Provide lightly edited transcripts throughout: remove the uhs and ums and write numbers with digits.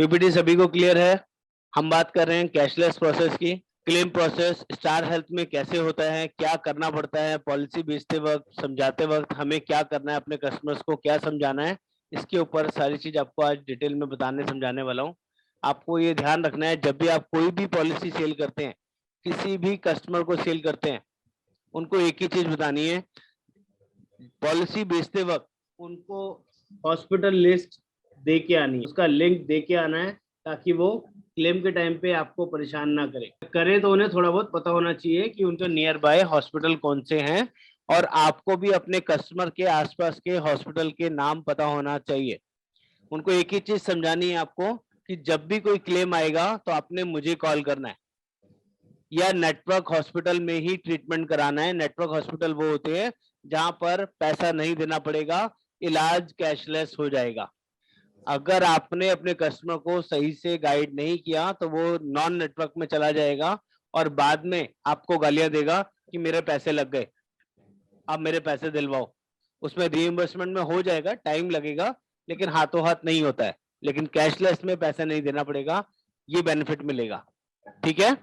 PPT सभी को clear है? हम बात कर रहे हैं कैशलेस प्रोसेस की। क्लेम प्रोसेस स्टार हेल्थ में कैसे होता है, क्या करना पड़ता है, पॉलिसी बेचते वक्त, समझाते वक्त हमें क्या करना है, अपने कस्टमर्स को क्या समझाना है, इसके ऊपर सारी चीज आपको आज डिटेल में बताने समझाने वाला हूँ। आपको ये ध्यान रखना है, जब भी आप कोई भी पॉलिसी सेल करते हैं, किसी भी कस्टमर को सेल करते हैं, उनको एक ही चीज बतानी है। पॉलिसी बेचते वक्त उनको हॉस्पिटल लिस्ट दे के आनी है, उसका लिंक दे के आना है, ताकि वो क्लेम के टाइम पे आपको परेशान ना करे तो उन्हें थोड़ा बहुत पता होना चाहिए कि उनके नियर बाय हॉस्पिटल कौन से हैं, और आपको भी अपने कस्टमर के आसपास के हॉस्पिटल के नाम पता होना चाहिए। उनको एक ही चीज समझानी है आपको कि जब भी कोई क्लेम आएगा तो आपने मुझे कॉल करना है, या नेटवर्क हॉस्पिटल में ही ट्रीटमेंट कराना है। नेटवर्क हॉस्पिटल वो होते हैं जहां पर पैसा नहीं देना पड़ेगा, इलाज कैशलेस हो जाएगा। अगर आपने अपने कस्टमर को सही से गाइड नहीं किया तो वो नॉन नेटवर्क में चला जाएगा और बाद में आपको गालियां देगा कि मेरे पैसे लग गए, अब मेरे पैसे दिलवाओ। उसमें रीइंबर्समेंट में हो जाएगा, टाइम लगेगा, लेकिन हाथों हाथ नहीं होता है। लेकिन कैशलेस में पैसा नहीं देना पड़ेगा, ये बेनिफिट मिलेगा। ठीक है,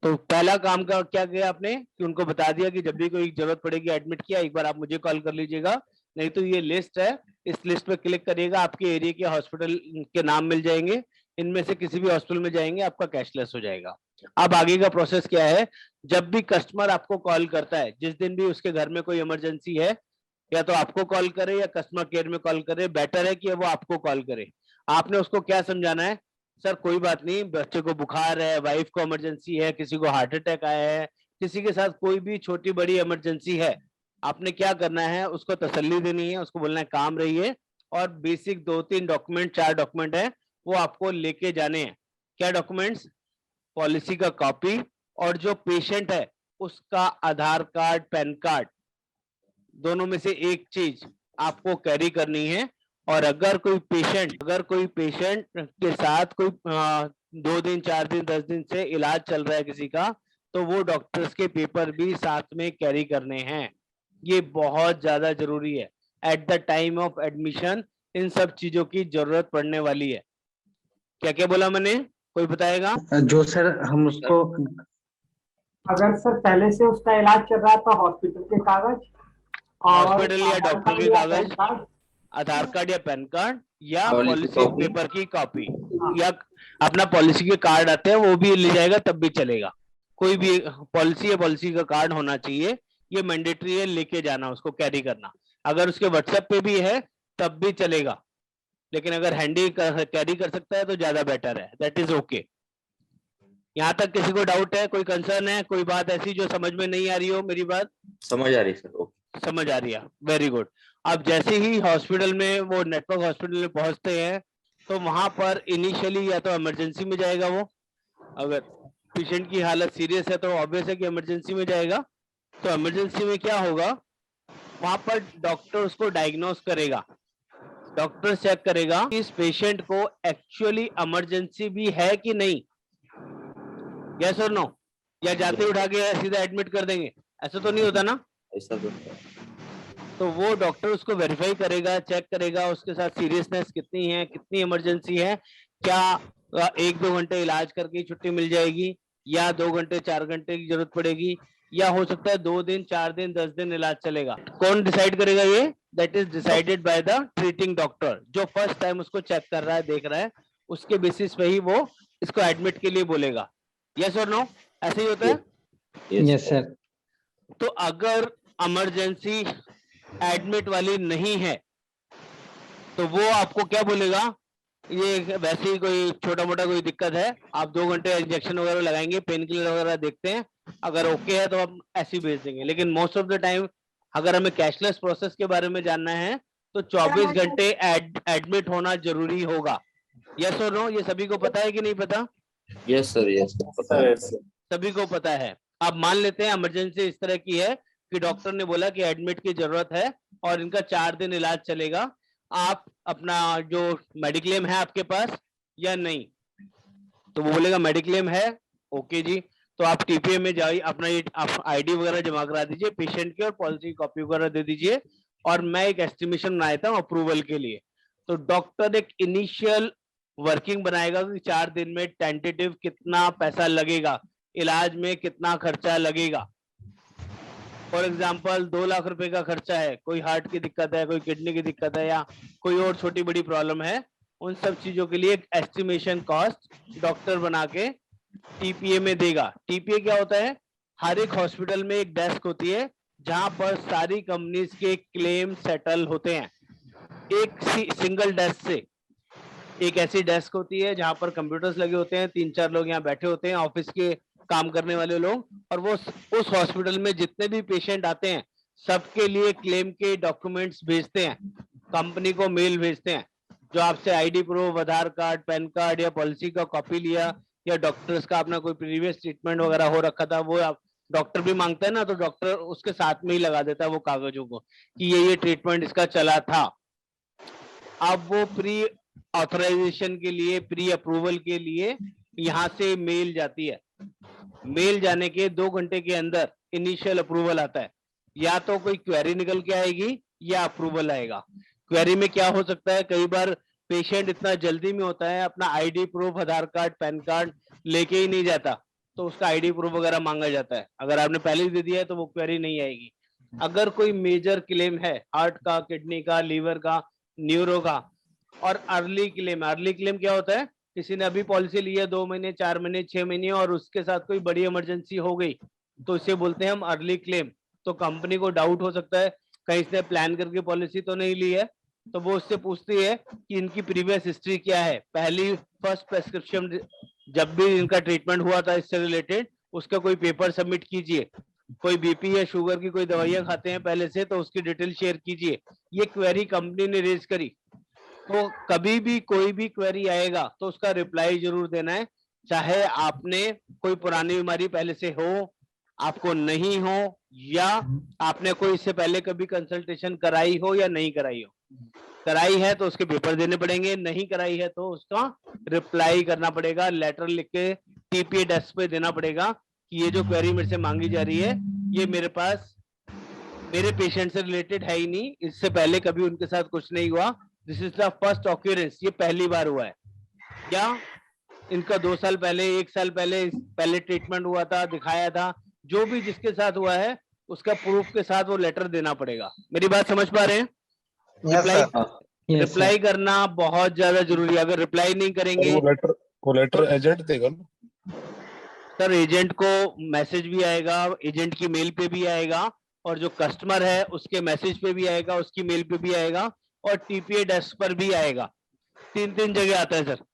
तो पहला काम का क्या किया आपने कि उनको बता दिया कि जब भी कोई जरूरत पड़ेगी एडमिट किया, एक बार आप मुझे कॉल कर लीजिएगा। नहीं तो ये लिस्ट है, इस लिस्ट पे क्लिक करिएगा, आपके एरिया के हॉस्पिटल के नाम मिल जाएंगे, इनमें से किसी भी हॉस्पिटल में जाएंगे, आपका कैशलेस हो जाएगा। अब आगे का प्रोसेस क्या है? जब भी कस्टमर आपको कॉल करता है, जिस दिन भी उसके घर में कोई इमरजेंसी है, या तो आपको कॉल करे या कस्टमर केयर में कॉल करे, बेटर है कि वो आपको कॉल करे। आपने उसको क्या समझाना है? सर कोई बात नहीं, बच्चे को बुखार है, वाइफ को इमरजेंसी है, किसी को हार्ट अटैक आया है, किसी के साथ कोई भी छोटी बड़ी इमरजेंसी है, आपने क्या करना है? उसको तसल्ली देनी है, उसको बोलना है काम रहिए, और बेसिक 2-3 डॉक्यूमेंट, 4 डॉक्यूमेंट है, वो आपको लेके जाने हैं। क्या डॉक्यूमेंट्स? पॉलिसी का कॉपी, और जो पेशेंट है उसका आधार कार्ड, पैन कार्ड, दोनों में से एक चीज आपको कैरी करनी है। और अगर कोई पेशेंट के साथ कोई 2 दिन, 4 दिन, 10 दिन से इलाज चल रहा है किसी का, तो वो डॉक्टर्स के पेपर भी साथ में कैरी करने हैं। ये बहुत ज्यादा जरूरी है। At the time of admission in सब चीजों की जरूरत पड़ने वाली है। क्या क्या बोला मैंने? कोई बताएगा? जो सर हम उसको अगर सर पहले से उसका इलाज चल रहा है तो हॉस्पिटल के कागज और हॉस्पिटल या आधार डॉक्टर कार्ड के या पैन कागज, कार्ड। आधार कार्ड या पैन कार्ड, या पॉलिसी पॉलिसी कॉपी। पेपर की कॉपी, हाँ। या अपना पॉलिसी के कार्ड आते हैं वो भी ले जाएगा, तब भी चलेगा। कोई भी पॉलिसी या पॉलिसी का कार्ड होना चाहिए, ये मैंडेटरी है, लेके जाना, उसको कैरी करना। अगर उसके व्हाट्सएप पे भी है तब भी चलेगा, लेकिन अगर हैंडी कैरी कर सकता है तो ज्यादा बेटर है। That is okay. यहाँ तक किसी को डाउट है, कोई कंसर्न है, कोई बात ऐसी जो समझ में नहीं आ रही हो? मेरी बात समझ आ रही सर? ओके। समझ आ रही है, वेरी गुड। अब जैसे ही हॉस्पिटल में, वो नेटवर्क हॉस्पिटल में पहुंचते हैं, तो वहां पर इनिशियली या तो इमरजेंसी में जाएगा वो, अगर पेशेंट की हालत सीरियस है तो ऑब्वियस है कि इमरजेंसी में जाएगा। तो इमरजेंसी में क्या होगा? वहां पर डॉक्टर उसको डायग्नोस करेगा, डॉक्टर चेक करेगा कि इस पेशेंट को एक्चुअली इमरजेंसी भी है कि नहीं, यस और नो, या जाते उठा के सीधा एडमिट कर देंगे, ऐसा तो नहीं होता ना। ऐसा तो वो डॉक्टर उसको वेरीफाई करेगा, चेक करेगा उसके साथ सीरियसनेस कितनी है, कितनी इमरजेंसी है, क्या 1-2 घंटे इलाज करके छुट्टी मिल जाएगी, या 2 घंटे 4 घंटे की जरूरत पड़ेगी, या हो सकता है 2 दिन, 4 दिन, 10 दिन इलाज चलेगा। कौन डिसाइड करेगा ये? That is decided by the treating doctor, जो फर्स्ट टाइम उसको चेक कर रहा है, देख रहा है, उसके बेसिस पे ही वो इसको एडमिट के लिए बोलेगा। यस और नो? ऐसे ही होता है। Yes sir. तो अगर इमरजेंसी एडमिट वाली नहीं है तो वो आपको क्या बोलेगा? ये वैसे ही कोई छोटा मोटा कोई दिक्कत है, आप 2 घंटे इंजेक्शन वगैरह लगाएंगे, पेन किलर वगैरह देखते हैं, अगर ओके है तो हम ऐसे ही भेज देंगे। लेकिन मोस्ट ऑफ द टाइम अगर हमें कैशलेस प्रोसेस के बारे में जानना है तो 24 घंटे एडमिट होना जरूरी होगा। यस और नो? ये सभी को पता है कि नहीं पता? यस सर, यस पता है। सभी को पता है। अब मान लेते हैं इमरजेंसी इस तरह की है कि डॉक्टर ने बोला कि एडमिट की जरूरत है और इनका 4 दिन इलाज चलेगा, आप अपना जो मेडिक्लेम है आपके पास या नहीं? तो वो बोलेगा मेडिक्लेम है, ओके जी, तो आप टीपीए में जाइए, अपना ये आईडी वगैरह जमा करा दीजिए, पेशेंट की और पॉलिसी कॉपी वगैरह दे दीजिए, और मैं एक एस्टिमेशन बनाया था अप्रूवल के लिए। तो डॉक्टर एक इनिशियल वर्किंग बनाएगा कि 4 दिन में टेंटेटिव कितना पैसा लगेगा, इलाज में कितना खर्चा लगेगा। फॉर एग्जाम्पल 2 लाख रुपए का खर्चा है, कोई हार्ट की दिक्कत है, कोई किडनी की दिक्कत है, या कोई और छोटी बड़ी प्रॉब्लम है, उन सब चीजों के लिए एक एस्टिमेशन कॉस्ट डॉक्टर बना के टीपीए में देगा। टीपीए क्या होता है? हर एक हॉस्पिटल में एक डेस्क होती है जहां पर सारी कंपनीज के क्लेम सेटल होते हैं। एक सिंगल डेस्क से, एक ऐसी डेस्क होती है जहां पर कंप्यूटर्स लगे होते हैं, 3-4 लोग यहाँ बैठे होते हैं, ऑफिस के काम करने वाले लोग, और वो उस हॉस्पिटल में जितने भी पेशेंट आते हैं सबके लिए क्लेम के डॉक्यूमेंट्स भेजते हैं, कंपनी को मेल भेजते हैं, जो आपसे आईडी प्रूफ, आधार कार्ड, पैन कार्ड या पॉलिसी का कॉपी लिया, या डॉक्टर्स का अपना कोई प्रीवियस ट्रीटमेंट वगैरह हो रखा था, वो आप डॉक्टर भी मांगता है ना, तो डॉक्टर उसके साथ में ही लगा देता है वो कागजों को कि ये ट्रीटमेंट इसका चला था। अब वो प्री ऑथराइजेशन के लिए, प्री अप्रूवल के लिए यहाँ से मेल जाती है। मेल जाने के 2 घंटे के अंदर इनिशियल अप्रूवल आता है। या तो कोई क्वेरी निकल के आएगी या अप्रूवल आएगा। क्वेरी में क्या हो सकता है, कई बार पेशेंट इतना जल्दी में होता है, अपना आईडी प्रूफ, आधार कार्ड, पैन कार्ड लेके ही नहीं जाता, तो उसका आईडी प्रूफ वगैरह मांगा जाता है। अगर आपने पहले ही दे दिया है तो वो क्वेरी नहीं आएगी। अगर कोई मेजर क्लेम है, हार्ट का, किडनी का, लीवर का, न्यूरो का, और अर्ली क्लेम क्या होता है? किसी ने अभी पॉलिसी ली है 2 महीने, 4 महीने, 6 महीने, और उसके साथ कोई बड़ी इमरजेंसी हो गई, तो इसे बोलते हैं हम अर्ली क्लेम। तो कंपनी को डाउट हो सकता है कहीं इसने प्लान करके पॉलिसी तो नहीं ली है, तो वो उससे पूछती है कि इनकी प्रीवियस हिस्ट्री क्या है, पहली फर्स्ट प्रेस्क्रिप्शन जब भी इनका ट्रीटमेंट हुआ था इससे रिलेटेड, उसका कोई पेपर सबमिट कीजिए। कोई बीपी या शुगर की कोई दवाइयां खाते हैं पहले से, तो उसकी डिटेल शेयर कीजिए। ये क्वेरी कंपनी ने रेज करी, तो कभी भी कोई भी क्वेरी आएगा तो उसका रिप्लाई जरूर देना है, चाहे आपने कोई पुरानी बीमारी पहले से हो, आपको नहीं हो, या आपने कोई इससे पहले कभी कंसल्टेशन कराई हो या नहीं कराई हो। कराई है तो उसके पेपर देने पड़ेंगे, नहीं कराई है तो उसका रिप्लाई करना पड़ेगा, लेटर लिख के टीपीए डेस्क पे देना पड़ेगा कि ये जो क्वेरी मेरे से मांगी जा रही है, ये मेरे पास मेरे पेशेंट से रिलेटेड है ही नहीं, इससे पहले कभी उनके साथ कुछ नहीं हुआ, this is the first occurrence, ये पहली बार हुआ है, या इनका 2 साल पहले, 1 साल पहले ट्रीटमेंट हुआ था, दिखाया था, जो भी जिसके साथ हुआ है उसका प्रूफ के साथ वो लेटर देना पड़ेगा। मेरी बात समझ पा रहे हैं? रिप्लाई करना बहुत ज्यादा जरूरी है। अगर रिप्लाई नहीं करेंगे, वो लेटर एजेंट देगा ना सर, एजेंट को मैसेज भी आएगा, एजेंट की मेल पे भी आएगा, और जो कस्टमर है उसके मैसेज पे भी आएगा, उसकी मेल पे भी आएगा, और टीपीए डेस्क पर भी आएगा। 3 जगह आता है सर।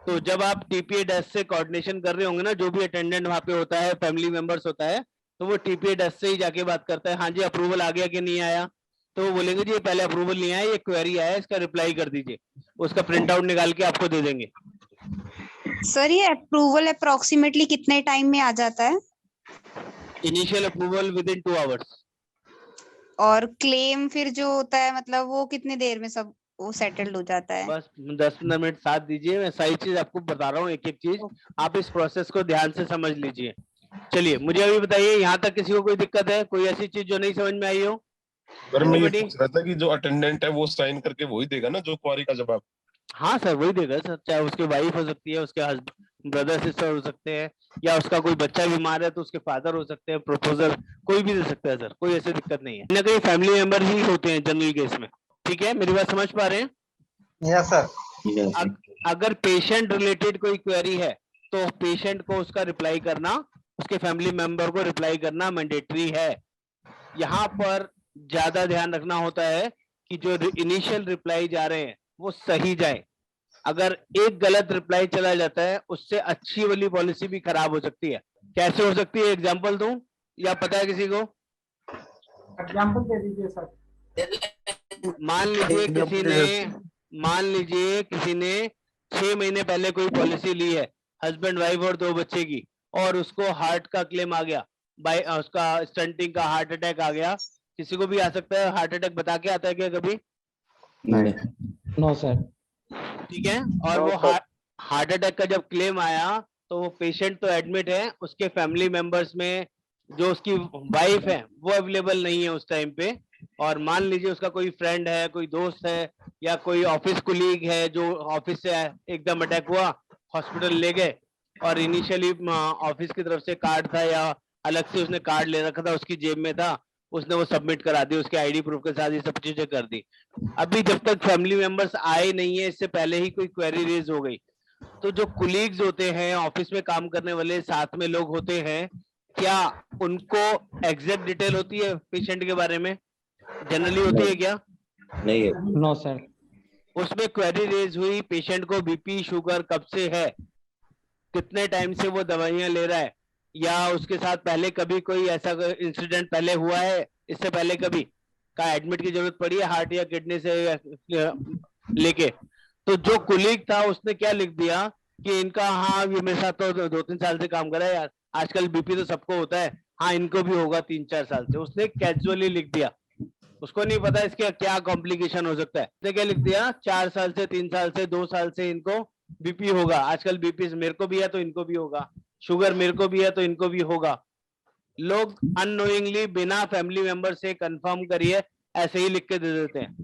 तो जब आप टीपीए डेस्क से कोऑर्डिनेशन कर रहे होंगे ना, जो भी अटेंडेंट वहां पे होता है, फैमिली मेंबर्स होता है, तो वो टीपीए डेस्क से ही जाके बात करता है, हाँ जी अप्रूवल आ गया कि नहीं आया, तो वो बोलेंगे जी ये पहले अप्रूवल नहीं आया, ये क्वेरी आया, इसका रिप्लाई कर दीजिए, उसका प्रिंट आउट निकाल के आपको दे देंगे। सर ये अप्रूवल अप्रोक्सीमेटली कितने टाइम में आ जाता है? Initial approval with in 2 hours. और क्लेम फिर जो होता है, मतलब वो कितने देर में सब वो सेटल्ड हो जाता है? बस 10-15 मिनट साथ दीजिए, मैं सारी चीज आपको बता रहा हूँ, एक एक चीज आप इस प्रोसेस को ध्यान से समझ लीजिए। चलिए मुझे अभी बताइए, यहाँ तक किसी को कोई दिक्कत है, कोई ऐसी चीज जो नहीं समझ में आई हो? सर मैं ये पूछ रहा था कि जो अटेंडेंट है वो साइन करके वही देगा ना जो क्वेरी का जवाब? हाँ सर वही देगा सर, चाहे उसकी वाइफ हो सकती है, उसके ब्रदर सिस्टर हो सकते हैं, या उसका कोई बच्चा बीमार है तो उसके फादर हो सकते हैं, प्रपोजल कोई भी दे सकता है सर, कोई ऐसी दिक्कत नहीं है। ना कहीं फैमिली मेंबर ही होते हैं जनरल केस में। ठीक है, मेरी बात समझ पा रहे हैं? Yes sir. अगर पेशेंट रिलेटेड कोई क्वेरी है तो पेशेंट को उसका रिप्लाई करना, उसके फैमिली मेंबर को रिप्लाई करना मैंडेटरी है। यहाँ पर ज्यादा ध्यान रखना होता है कि जो इनिशियल रिप्लाई जा रहे हैं वो सही जाए। अगर एक गलत रिप्लाई चला जाता है उससे अच्छी वाली पॉलिसी भी खराब हो सकती है। कैसे हो सकती है, एग्जांपल दूं या पता है किसी को? एग्जांपल दे दीजिए सर। मान लीजिए किसी ने 6 महीने पहले कोई पॉलिसी ली है, हस्बैंड वाइफ और 2 बच्चे की, और उसको हार्ट का क्लेम आ गया, उसका स्टंटिंग का हार्ट अटैक आ गया। किसी को भी आ सकता है, हार्ट अटैक बता के आता है क्या कभी? नहीं, नो सर। ठीक है, और वो हार्ट अटैक का जब क्लेम आया तो वो पेशेंट तो एडमिट है, उसके फैमिली मेंबर्स में जो उसकी वाइफ है वो अवेलेबल नहीं है उस टाइम पे, और मान लीजिए उसका कोई फ्रेंड है, कोई दोस्त है, या कोई ऑफिस कुलीग है जो ऑफिस से एकदम अटैक हुआ, हॉस्पिटल ले गए और इनिशियली ऑफिस की तरफ से कार्ड था या अलग से उसने कार्ड ले रखा था, उसकी जेब में था, उसने वो सबमिट करा दी उसके आईडी प्रूफ के साथ, ये सब चीजें कर दी। अभी जब तक फैमिली मेंबर्स आए नहीं है, इससे पहले ही कोई क्वेरी रेज हो गई, तो जो कुलीग्स होते हैं, ऑफिस में काम करने वाले साथ में लोग होते हैं, क्या उनको एग्जैक्ट डिटेल होती है पेशेंट के बारे में? जनरली होती है क्या? नहीं है। No sir. उसमें क्वेरी रेज हुई, पेशेंट को बीपी शुगर कब से है, कितने टाइम से वो दवाइयां ले रहा है, या उसके साथ पहले कभी कोई ऐसा इंसिडेंट पहले हुआ है, इससे पहले कभी का एडमिट की जरूरत पड़ी है हार्ट या किडनी से लेके। तो जो कुलीग था उसने क्या लिख दिया कि इनका, हाँ ये मेरे साथ तो 2-3 साल से काम कर रहा है यार, आजकल बीपी तो सबको होता है, हाँ इनको भी होगा 3-4 साल से, उसने कैजुअली लिख दिया। उसको नहीं पता इसके क्या कॉम्प्लिकेशन हो सकता है। उसने क्या लिख दिया, 4 साल से, 3 साल से, 2 साल से इनको बीपी होगा, आजकल बीपी मेरे को भी है तो इनको भी होगा, शुगर मेरे को भी है तो इनको भी होगा। लोग अननोइंगली बिना फैमिली मेंबर से कंफर्म करिए ऐसे ही लिख के दे देते हैं,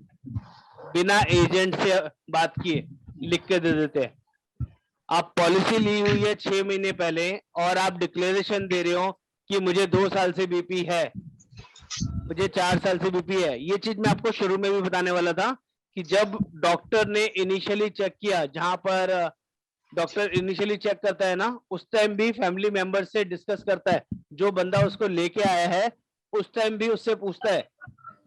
बिना एजेंट से बात किए लिख के दे देते हैं। आप पॉलिसी ली हुई है 6 महीने पहले और आप डिक्लेरेशन दे रहे हो कि मुझे 2 साल से बीपी है, मुझे 4 साल से बीपी है। ये चीज मैं आपको शुरू में भी बताने वाला था कि जब डॉक्टर ने इनिशियली चेक किया, जहां पर डॉक्टर इनिशियली चेक करता है ना, उस टाइम भी फैमिली मेंबर से डिस्कस करता है, जो बंदा उसको लेके आया है उस टाइम भी उससे पूछता है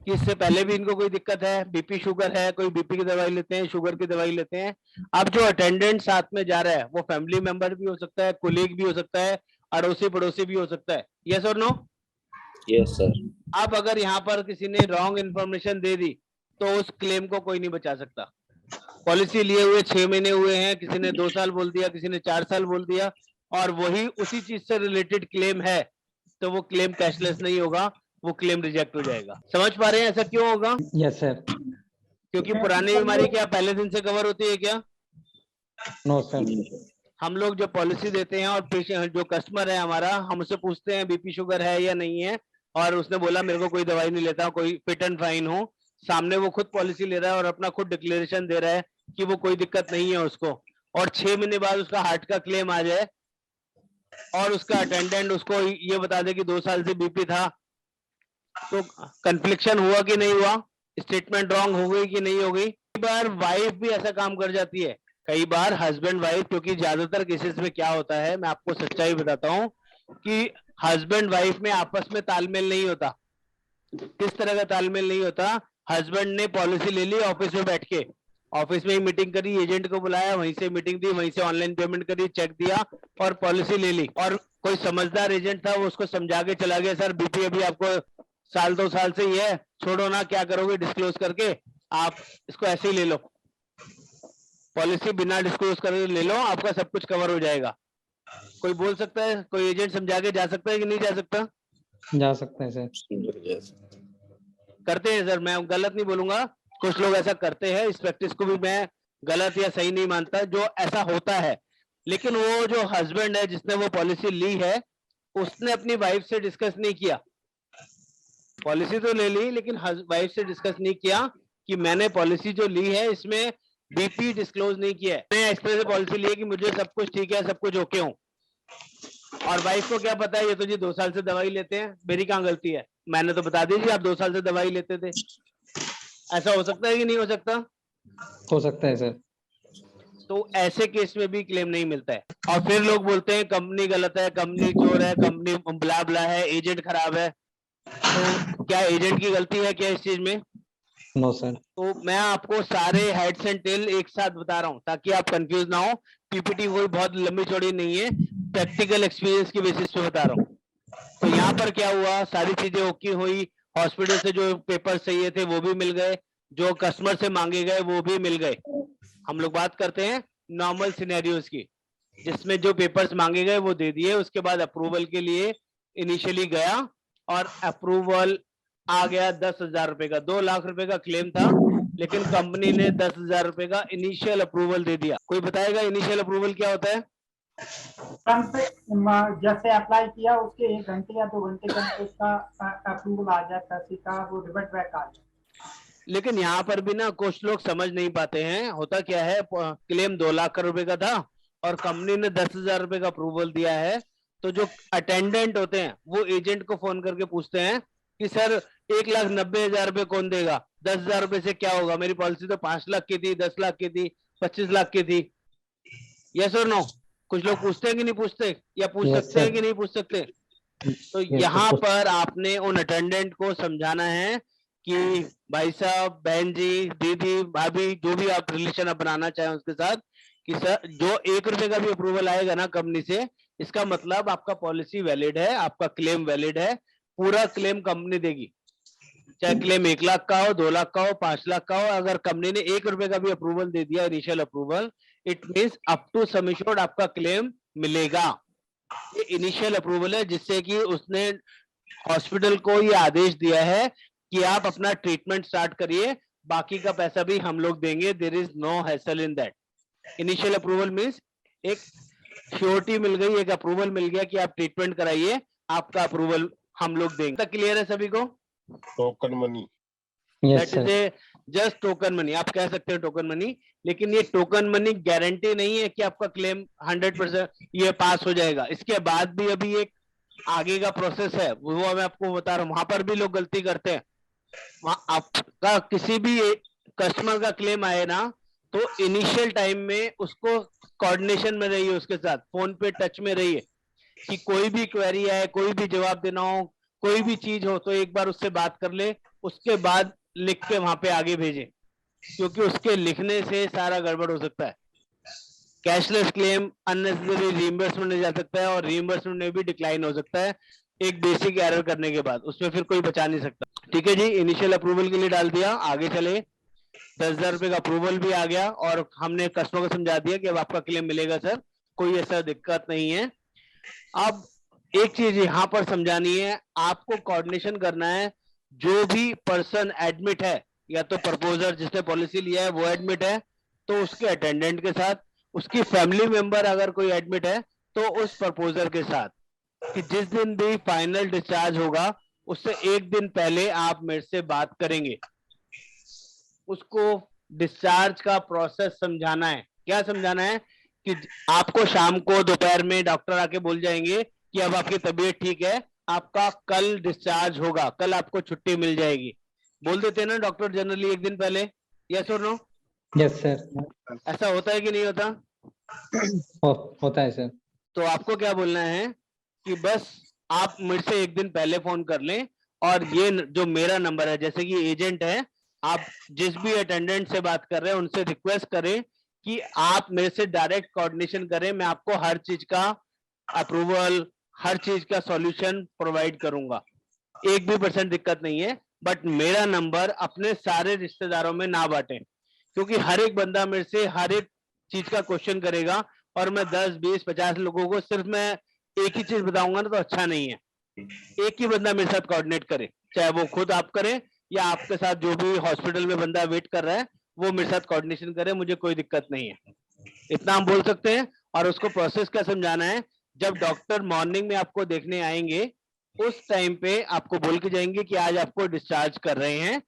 कि इससे पहले भी इनको कोई दिक्कत है, बीपी शुगर है, कोई बीपी की दवाई लेते हैं, शुगर की दवाई लेते हैं। अब जो अटेंडेंट साथ में जा रहा है वो फैमिली मेंबर भी हो सकता है, कोलीग भी हो सकता है, अड़ोसी पड़ोसी भी हो सकता है। यस और नो? Yes sir. अब अगर यहाँ पर किसी ने रॉन्ग इन्फॉर्मेशन दे दी तो उस क्लेम को कोई नहीं बचा सकता। पॉलिसी लिए हुए 6 महीने हुए हैं, किसी ने 2 साल बोल दिया, किसी ने 4 साल बोल दिया, और वही उसी चीज से रिलेटेड क्लेम है, तो वो क्लेम कैशलेस नहीं होगा, वो क्लेम रिजेक्ट हो जाएगा। समझ पा रहे हैं ऐसा क्यों होगा? Yes sir. क्योंकि पुरानी बीमारी क्या पहले दिन से कवर होती है क्या? No sir. हम लोग जो पॉलिसी देते हैं और पेशेंट जो कस्टमर है हमारा, हम उससे पूछते हैं बीपी शुगर है या नहीं है, और उसने बोला मेरे को कोई दवाई नहीं लेता, कोई फिट एंड फाइन हो, सामने वो खुद पॉलिसी ले रहा है और अपना खुद डिक्लेरेशन दे रहा है कि वो कोई दिक्कत नहीं है उसको, और 6 महीने बाद उसका हार्ट का क्लेम आ जाए और उसका अटेंडेंट उसको ये बता दे कि 2 साल से बीपी था, तो कन्फ्लिक्शन हुआ कि नहीं हुआ? स्टेटमेंट रॉन्ग हो गई कि नहीं हो गई? कई बार वाइफ भी ऐसा काम कर जाती है, कई बार हस्बैंड वाइफ, क्योंकि ज्यादातर केसेस में क्या होता है, मैं आपको सच्चाई बताता हूँ कि हस्बैंड वाइफ में आपस में तालमेल नहीं होता। किस तरह का तालमेल नहीं होता? हस्बैंड ने पॉलिसी ले ली ऑफिस में बैठ के, ऑफिस में ही मीटिंग करी, एजेंट को बुलाया, वहीं से मीटिंग दी, वहीं से ऑनलाइन पेमेंट करी, चेक दिया और पॉलिसी ले ली, और कोई समझदार एजेंट था वो उसको समझा के चला गया, सर बीपी अभी आपको 1-2 साल से ही है, छोड़ो ना, क्या करोगे डिस्क्लोज करके, आप इसको ऐसे ही ले लो, पॉलिसी बिना डिस्क्लोज करके ले लो, आपका सब कुछ कवर हो जाएगा। कोई बोल सकता है, कोई एजेंट समझा के जा सकता है कि नहीं जा सकता? जा सकते हैं सर। यस। करते हैं सर, मैं गलत नहीं बोलूंगा, कुछ लोग ऐसा करते हैं, इस प्रैक्टिस को भी मैं गलत या सही नहीं मानता, जो ऐसा होता है। लेकिन वो जो हस्बैंड है जिसने वो पॉलिसी ली है, उसने अपनी वाइफ से डिस्कस नहीं किया, पॉलिसी तो ले ली लेकिन वाइफ से डिस्कस नहीं किया कि मैंने पॉलिसी जो ली है इसमें बीपी डिस्क्लोज नहीं किया है, मैं इस तरह से पॉलिसी ली है कि मुझे सब कुछ ठीक है, सब कुछ ओके हूँ, और वाइफ को क्या पता है ये तो जी 2 साल से दवाई लेते हैं, मेरी कहाँ गलती है, मैंने तो बता दीजिए आप 2 साल से दवाई लेते थे। ऐसा हो सकता है कि नहीं हो सकता? हो सकता है सर। तो ऐसे केस में भी क्लेम नहीं मिलता है। और फिर लोग बोलते हैं कंपनी गलत है, कंपनी चोर है, कंपनी ब्ला ब्ला है, एजेंट खराब है। तो क्या एजेंट की गलती है क्या इस चीज में? No sir. तो मैं आपको सारे हेड्स एंड टेल एक साथ बता रहा हूँ ताकि आप कंफ्यूज ना हो। पीपीटी कोई बहुत लंबी चौड़ी नहीं है, प्रैक्टिकल एक्सपीरियंस की बेसिस पे बता रहा हूँ। तो यहाँ पर क्या हुआ, सारी चीजें ओके हुई, हॉस्पिटल से जो पेपर चाहिए थे वो भी मिल गए, जो कस्टमर से मांगे गए वो भी मिल गए। हम लोग बात करते हैं नॉर्मल सिनेरियोज की, जिसमें जो पेपर्स मांगे गए वो दे दिए, उसके बाद अप्रूवल के लिए इनिशियली गया और अप्रूवल आ गया 10,000 रुपए का। 2 लाख रुपए का क्लेम था लेकिन कंपनी ने 10,000 रुपए का इनिशियल अप्रूवल दे दिया। कोई बताएगा इनिशियल अप्रूवल क्या होता है? जैसे अप्लाई किया उसके 1 घंटे या 2 घंटे के अंदर उसका अप्रूवल आ जाए, पैसे का वो रिवर्ट बैक आ जाए। लेकिन यहाँ पर भी ना कुछ लोग समझ नहीं पाते हैं। होता क्या है, क्लेम 2 लाख रुपए का था और कंपनी ने 10,000 रुपए का अप्रूवल दिया है, तो जो अटेंडेंट होते हैं वो एजेंट को फोन करके पूछते हैं कि सर 1,90,000 रुपए कौन देगा, 10,000 रुपए से क्या होगा, मेरी पॉलिसी तो 5 लाख की थी, 10 लाख की थी, 25 लाख की थी। यस और नो? कुछ लोग पूछते हैं कि नहीं पूछते, या पूछ Yes, सकते हैं sir. कि नहीं पूछ सकते? तो Yes, यहाँ sir. पर आपने उन अटेंडेंट को समझाना है कि भाई साहब, बहन जी, दीदी, भाभी, जो भी आप रिलेशन अपनाना चाहें उसके साथ, कि सर जो 1 रुपए का भी अप्रूवल आएगा ना कंपनी से, इसका मतलब आपका पॉलिसी वैलिड है, आपका क्लेम वैलिड है, पूरा क्लेम कंपनी देगी। चाहे क्लेम 1 लाख का हो, 2 लाख का हो, 5 लाख का हो, अगर कंपनी ने 1 रुपए का भी अप्रूवल दे दिया, initial approval, it means up to sum assured आपका क्लेम मिलेगा। ये इनिशियल अप्रूवल है जिससे कि उसने हॉस्पिटल को ये आदेश दिया है कि आप अपना ट्रीटमेंट स्टार्ट करिए, बाकी का पैसा भी हम लोग देंगे। There is no hassle in that. Initial approval means एक श्योरिटी मिल गई, एक अप्रूवल मिल गया कि आप ट्रीटमेंट कराइए, आपका अप्रूवल हम लोग देंगे। क्लियर है सभी को? Token money. Yes, that is sir. A just token money. आप कह सकते हैं टोकन मनी, लेकिन ये टोकन मनी गारंटी नहीं है कि आपका क्लेम 100% ये पास हो जाएगा। इसके बाद भी अभी एक आगे का प्रोसेस है, वो मैं आपको बता रहा हूँ। वहां पर भी लोग गलती करते हैं। वहां आपका किसी भी कस्टमर का क्लेम आए ना, तो इनिशियल टाइम में उसको कोऑर्डिनेशन में रहिए, उसके साथ फोन पे टच में रहिए, कि कोई भी क्वेरी आए, कोई भी जवाब देना हो, कोई भी चीज हो, तो एक बार उससे बात कर ले, उसके बाद लिख के वहां पे आगे भेजे, क्योंकि उसके लिखने से सारा गड़बड़ हो सकता है। कैशलेस क्लेम अननेसेसरी रीइंबर्समेंट में जा सकता है, और रीइंबर्समेंट में भी डिक्लाइन हो सकता है एक बेसिक एरर करने के बाद, उसमें फिर कोई बचा नहीं सकता। ठीक है जी, इनिशियल अप्रूवल के लिए डाल दिया, आगे चले। 10,000 रुपए का अप्रूवल भी आ गया और हमने कस्टमर को समझा दिया कि अब आपका क्लेम मिलेगा सर, कोई ऐसा दिक्कत नहीं है। अब एक चीज यहाँ पर समझानी है, आपको कोऑर्डिनेशन करना है। जो भी पर्सन एडमिट है, या तो प्रपोजर जिसने पॉलिसी लिया है वो एडमिट है, तो उसके अटेंडेंट के साथ, उसकी फैमिली मेंबर अगर कोई एडमिट है तो उस प्रपोजर के साथ, कि जिस दिन भी फाइनल डिस्चार्ज होगा उससे 1 दिन पहले आप मेरे से बात करेंगे। उसको डिस्चार्ज का प्रोसेस समझाना है। क्या समझाना है? कि आपको शाम को दोपहर में डॉक्टर आके बोल जाएंगे कि अब आपकी तबीयत ठीक है, आपका कल डिस्चार्ज होगा, कल आपको छुट्टी मिल जाएगी। बोल देते हैं ना डॉक्टर जनरली 1 दिन पहले, यस और नो? Yes, sir. ऐसा होता है कि नहीं होता? होता है सर। तो आपको क्या बोलना है कि बस आप मेरे से 1 दिन पहले फोन कर लें, और ये जो मेरा नंबर है, जैसे कि एजेंट है, आप जिस भी अटेंडेंट से बात कर रहे हैं उनसे रिक्वेस्ट करें कि आप मेरे से डायरेक्ट कोऑर्डिनेशन करें, मैं आपको हर चीज का अप्रूवल, हर चीज का सॉल्यूशन प्रोवाइड करूंगा, 1 भी % दिक्कत नहीं है। बट मेरा नंबर अपने सारे रिश्तेदारों में ना बांटें, क्योंकि हर एक बंदा मेरे से हर एक चीज का क्वेश्चन करेगा, और मैं 10, 20, 50 लोगों को सिर्फ मैं एक ही चीज बताऊंगा ना, तो अच्छा नहीं है। एक ही बंदा मेरे साथ कोऑर्डिनेट करे, चाहे वो खुद आप करें या आपके साथ जो भी हॉस्पिटल में बंदा वेट कर रहा है वो मेरे साथ कोऑर्डिनेशन करे, मुझे कोई दिक्कत नहीं है। इतना हम बोल सकते हैं। और उसको प्रोसेस क्या समझाना है, जब डॉक्टर मॉर्निंग में आपको देखने आएंगे उस टाइम पे आपको बोल के जाएंगे कि आज आपको डिस्चार्ज कर रहे हैं,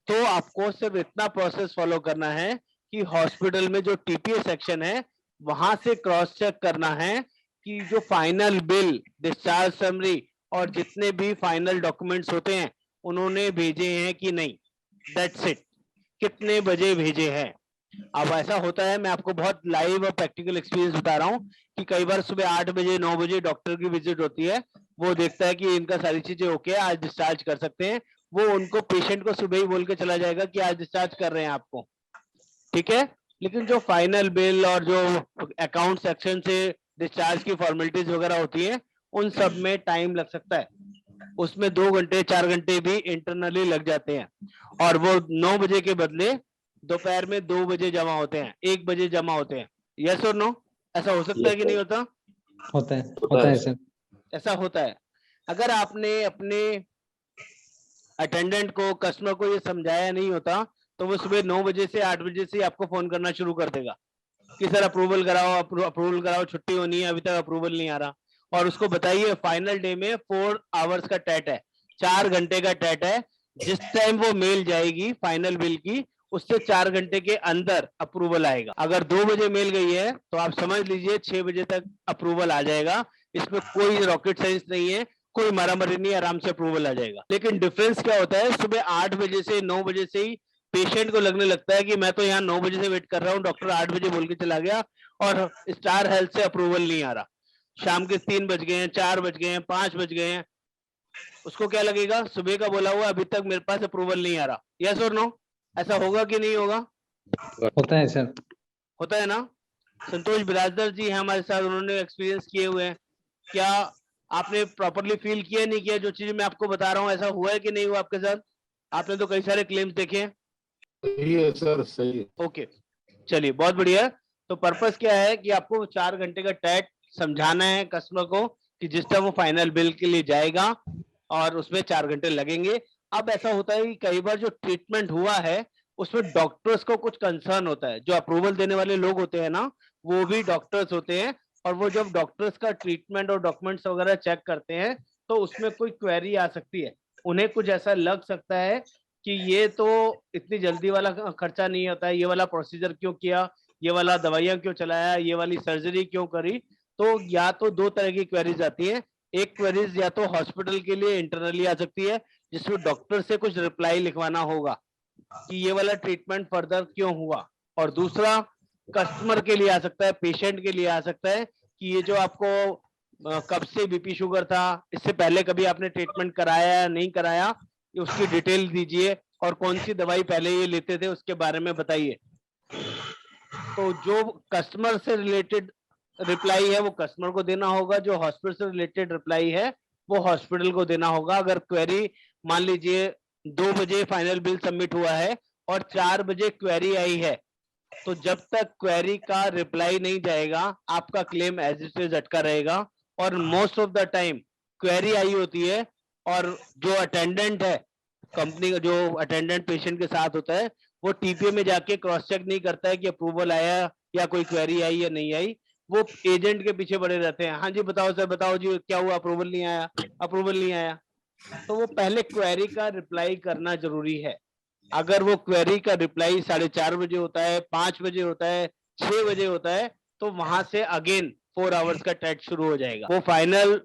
तो आपको सिर्फ इतना प्रोसेस फॉलो करना है कि हॉस्पिटल में जो टीपीए सेक्शन है वहां से क्रॉस चेक करना है कि जो फाइनल बिल, डिस्चार्ज समरी और जितने भी फाइनल डॉक्यूमेंट्स होते हैं उन्होंने भेजे हैं कि नहीं। That's it. कितने बजे भेजे हैं। अब ऐसा होता है, मैं आपको बहुत लाइव और प्रैक्टिकल एक्सपीरियंस बता रहा हूँ कि कई बार सुबह 8 बजे 9 बजे डॉक्टर की विजिट होती है, वो देखता है कि इनका सारी चीजें ओके है, आज डिस्चार्ज कर सकते हैं, वो उनको पेशेंट को सुबह ही बोल के चला जाएगा कि आज डिस्चार्ज कर रहे हैं आपको, ठीक है। लेकिन जो फाइनल बिल और जो अकाउंट सेक्शन से डिस्चार्ज की फॉर्मेलिटीज वगैरह होती है उन सब में टाइम लग सकता है, उसमें 2 घंटे 4 घंटे भी इंटरनली लग जाते हैं, और वो 9 बजे के बदले दोपहर में 2 बजे जमा होते हैं, 1 बजे जमा होते हैं। यस और नो? ऐसा हो सकता है कि नहीं होता? होता है सर। ऐसा होता है। अगर आपने अपने अटेंडेंट को, कस्टमर को ये समझाया नहीं होता, तो वो सुबह 9 बजे से 8 बजे से आपको फोन करना शुरू कर देगा कि सर अप्रूवल कराओ, अप्रूवल कराओ, छुट्टी होनी है, अभी तक अप्रूवल नहीं आ रहा। और उसको बताइए फाइनल डे में 4 आवर्स का टैट है, 4 घंटे का टैट है, जिस टाइम वो मेल जाएगी फाइनल बिल की, उससे 4 घंटे के अंदर अप्रूवल आएगा। अगर 2 बजे मेल गई है तो आप समझ लीजिए 6 बजे तक अप्रूवल आ जाएगा। इसमें कोई रॉकेट साइंस नहीं है, कोई मारामारी नहीं, आराम से अप्रूवल आ जाएगा। लेकिन डिफरेंस क्या होता है, सुबह 8 बजे से 9 बजे से ही पेशेंट को लगने लगता है कि मैं तो यहाँ 9 बजे से वेट कर रहा हूँ, डॉक्टर 8 बजे बोल के चला गया और स्टार हेल्थ से अप्रूवल नहीं आ रहा। शाम के 3 बज गए हैं, 4 बज गए हैं, 5 बज गए हैं, उसको क्या लगेगा, सुबह का बोला हुआ अभी तक मेरे पास अप्रूवल नहीं आ रहा। यस और नो? ऐसा होगा कि नहीं होगा? होता है सर। होता है ना? संतोष बिराजदार जी हैं हमारे साथ, उन्होंने एक्सपीरियंस किए हुए हैं। क्या आपने प्रॉपरली फील किया नहीं किया जो चीज मैं आपको बता रहा हूँ, ऐसा हुआ है कि नहीं हुआ आपके साथ? आपने तो कई सारे क्लेम्स देखे हैं। सही है सर, सही है। ओके, चलिए बहुत बढ़िया। तो पर्पस क्या है कि आपको 4 घंटे का टैट समझाना है कस्टमर को कि जिस टाइम वो फाइनल बिल के लिए जाएगा और उसमें 4 घंटे लगेंगे। अब ऐसा होता है कि कई बार जो ट्रीटमेंट हुआ है उसमें डॉक्टर्स को कुछ कंसर्न होता है। जो अप्रूवल देने वाले लोग होते हैं ना, वो भी डॉक्टर्स होते हैं, और वो जब डॉक्टर्स का ट्रीटमेंट और डॉक्यूमेंट्स वगैरह चेक करते हैं तो उसमें कोई क्वेरी आ सकती है। उन्हें कुछ ऐसा लग सकता है कि ये तो इतनी जल्दी वाला खर्चा नहीं होता है, ये वाला प्रोसीजर क्यों किया, ये वाला दवाइयां क्यों चलाया, ये वाली सर्जरी क्यों करी। तो या तो 2 तरह की क्वेरीज आती है। एक क्वेरीज या तो हॉस्पिटल के लिए इंटरनली आ सकती है, जिसमें डॉक्टर से कुछ रिप्लाई लिखवाना होगा कि ये वाला ट्रीटमेंट फर्दर क्यों हुआ। और दूसरा कस्टमर के लिए आ सकता है, पेशेंट के लिए आ सकता है कि ये जो आपको कब से बीपी शुगर था, इससे पहले कभी आपने ट्रीटमेंट कराया या नहीं कराया, उसकी डिटेल दीजिए, और कौन सी दवाई पहले ये लेते थे उसके बारे में बताइए। तो जो कस्टमर से रिलेटेड रिप्लाई है वो कस्टमर को देना होगा, जो हॉस्पिटल से रिलेटेड रिप्लाई है वो हॉस्पिटल को देना होगा। अगर क्वेरी मान लीजिए 2 बजे फाइनल बिल सबमिट हुआ है और 4 बजे क्वेरी आई है, तो जब तक क्वेरी का रिप्लाई नहीं जाएगा आपका क्लेम एज इट इज अटका रहेगा। और most of the time query आई होती है और जो अटेंडेंट है कंपनी का, जो अटेंडेंट पेशेंट के साथ होता है, वो टीपीए में जाके क्रॉस चेक नहीं करता है कि अप्रूवल आया या कोई क्वेरी आई या नहीं आई। वो एजेंट के पीछे पड़े रहते हैं, हाँ जी बताओ सर, बताओ जी क्या हुआ, अप्रूवल नहीं आया, अप्रूवल नहीं आया। तो वो पहले क्वेरी का रिप्लाई करना जरूरी है। अगर वो क्वेरी का रिप्लाई 4:30 बजे होता है, 5 बजे होता है, 6 बजे होता है, तो वहां से अगेन 4 आवर्स का टैट शुरू हो जाएगा। वो final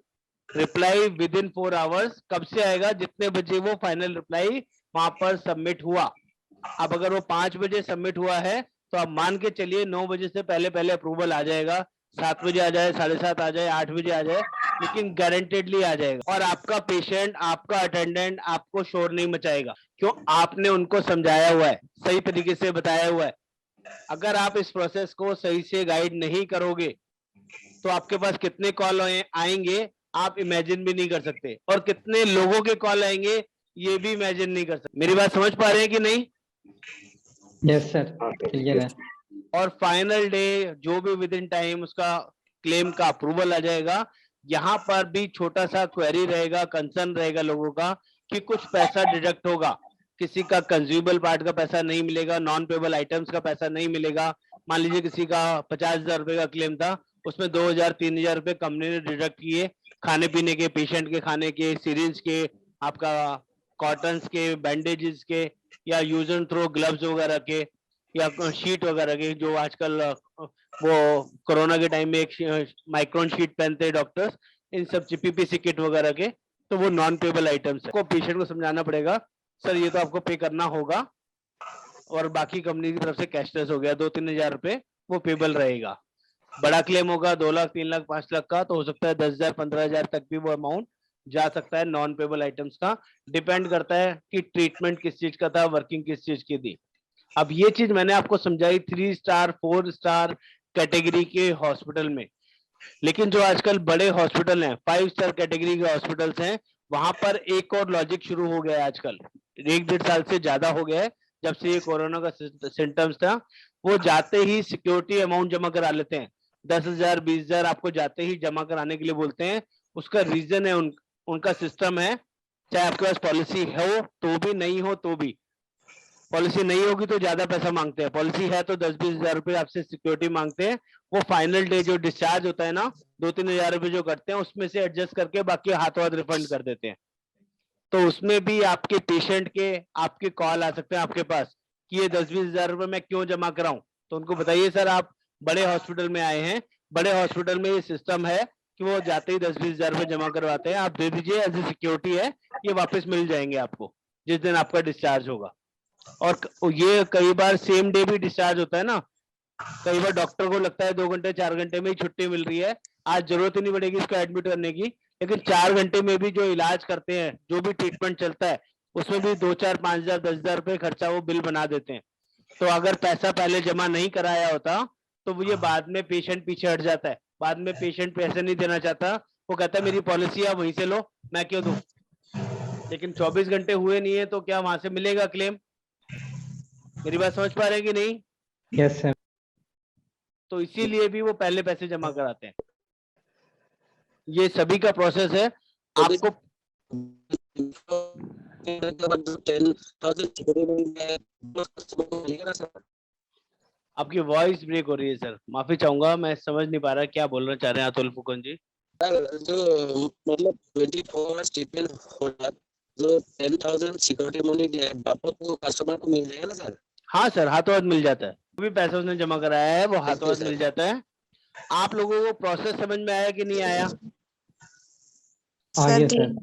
reply with in 4 hours कब से आएगा, जितने बजे वो फाइनल रिप्लाई वहां पर सबमिट हुआ। अब अगर वो 5 बजे सबमिट हुआ है तो आप मान के चलिए 9 बजे से पहले पहले अप्रूवल आ जाएगा। 7 बजे आ जाए, 7:30 आ जाए, 8 बजे आ जाए, लेकिन गारंटेडली आ जाएगा। और आपका पेशेंट, आपका अटेंडेंट आपको शोर नहीं मचाएगा, क्यों? आपने उनको समझाया हुआ है, सही तरीके से बताया हुआ है। अगर आप इस प्रोसेस को सही से गाइड नहीं करोगे तो आपके पास कितने कॉल आएंगे आप इमेजिन भी नहीं कर सकते, और कितने लोगों के कॉल आएंगे ये भी इमेजिन नहीं कर सकते। मेरी बात समझ पा रहे हैं कि नहीं? यस सर, क्लियर है। और फाइनल डे जो भी विद इन टाइम उसका क्लेम का अप्रूवल आ जाएगा। यहाँ पर भी छोटा सा क्वेरी रहेगा, कंसर्न रहेगा लोगों का कि कुछ पैसा डिडक्ट होगा, किसी का कंज्यूमेबल पार्ट का पैसा नहीं मिलेगा, नॉन पेबल आइटम्स का पैसा नहीं मिलेगा। मान लीजिए किसी का 50,000 रुपए का क्लेम था, उसमें 2,000-3,000 रुपए कंपनी ने डिडक्ट किए, खाने पीने के, पेशेंट के खाने के, सीरिंज के, आपका कॉटन्स के, बैंडेजेस के, या यूज एंड थ्रो ग्लव्स वगैरह के, या शीट वगैरह के, जो आजकल वो कोरोना के टाइम में एक माइक्रोन शीट पहनते हैं डॉक्टर्स, इन सब पीपीसी किट वगैरह के, तो वो नॉन पेबल आइटम्स है। को पेशेंट को समझाना पड़ेगा सर ये तो आपको पे करना होगा, और बाकी कंपनी की तरफ से कैशलेस हो गया, 2-3 हजार रुपए वो पेबल रहेगा। बड़ा क्लेम होगा 2 लाख, 3 लाख, 5 लाख का, तो हो सकता है 10,000, 15,000 तक भी वो अमाउंट जा सकता है नॉन पेबल आइटम्स का। डिपेंड करता है कि ट्रीटमेंट किस चीज का था, वर्किंग किस चीज की थी। अब ये चीज मैंने आपको समझाई 3 स्टार 4 स्टार कैटेगरी के हॉस्पिटल में, लेकिन जो आजकल बड़े हॉस्पिटल हैं, 5 स्टार कैटेगरी के हॉस्पिटल्स हैं, वहां पर एक और लॉजिक शुरू हो गया है आजकल, 1-1.5 साल से ज्यादा हो गया है जब से ये कोरोना का सिम्टम्स था। वो जाते ही सिक्योरिटी अमाउंट जमा करा लेते हैं, 10,000 20,000 आपको जाते ही जमा कराने के लिए बोलते हैं। उसका रीजन है उनका सिस्टम है, चाहे आपके पास पॉलिसी हो तो भी, नहीं हो तो भी। पॉलिसी नहीं होगी तो ज्यादा पैसा मांगते हैं, पॉलिसी है तो 10-20 हजार रुपए आपसे सिक्योरिटी मांगते हैं। वो फाइनल डे जो डिस्चार्ज होता है ना, 2-3 हजार रुपए जो करते हैं उसमें से एडजस्ट करके बाकी हाथों हाथ रिफंड कर देते हैं। तो उसमें भी आपके पेशेंट के आपके कॉल आ सकते हैं आपके पास कि ये 10-20 हजार रुपए मैं क्यों जमा कराऊं। तो उनको बताइए सर आप बड़े हॉस्पिटल में आए हैं, बड़े हॉस्पिटल में ये सिस्टम है कि वो जाते ही 10-20 हजार रुपए जमा करवाते हैं, आप दे दीजिए, एज ए सिक्योरिटी है, ये वापस मिल जाएंगे आपको जिस दिन आपका डिस्चार्ज होगा। और ये कई बार सेम डे भी डिस्चार्ज होता है ना, कई बार डॉक्टर को लगता है 2 घंटे 4 घंटे में ही छुट्टी मिल रही है, आज जरूरत ही नहीं पड़ेगी इसको एडमिट करने की, लेकिन 4 घंटे में भी जो इलाज करते हैं, जो भी ट्रीटमेंट चलता है, उसमें भी 2-4-5 हजार 10 हजार रुपए खर्चा वो बिल बना देते हैं। तो अगर पैसा पहले जमा नहीं कराया होता तो वो ये बाद में पेशेंट पीछे हट जाता है, बाद में पेशेंट पैसे नहीं देना चाहता, वो कहता है मेरी पॉलिसी है वहीं से लो, मैं क्यों दूं। लेकिन 24 घंटे हुए नहीं है तो क्या वहां से मिलेगा क्लेम? मेरी बात समझ पा रहे हैं कि नहीं? Yes sir. तो इसीलिए भी वो पहले पैसे जमा कराते हैं। ये सभी का प्रोसेस है। आपको 10,000 आपकी वॉइस ब्रेक हो रही है सर, माफी चाहूंगा, मैं समझ नहीं पा रहा क्या बोलना चाह रहे हैं अतुल फुकन जी। जो मतलब 24 आवर्स ट्रीटमेंट हो रहा है, जो 10,000 सिक्योरिटी मनी दिया है वापस वो कस्टमर को मिल जाएगा ना सर? हाँ सर, हाथों हाथ मिल जाता है, जो भी पैसा उसने जमा कराया है वो हाथों हाथ सर। मिल जाता है। आप लोगों को प्रोसेस समझ में आया कि नहीं आया? हाँ सर यस सर।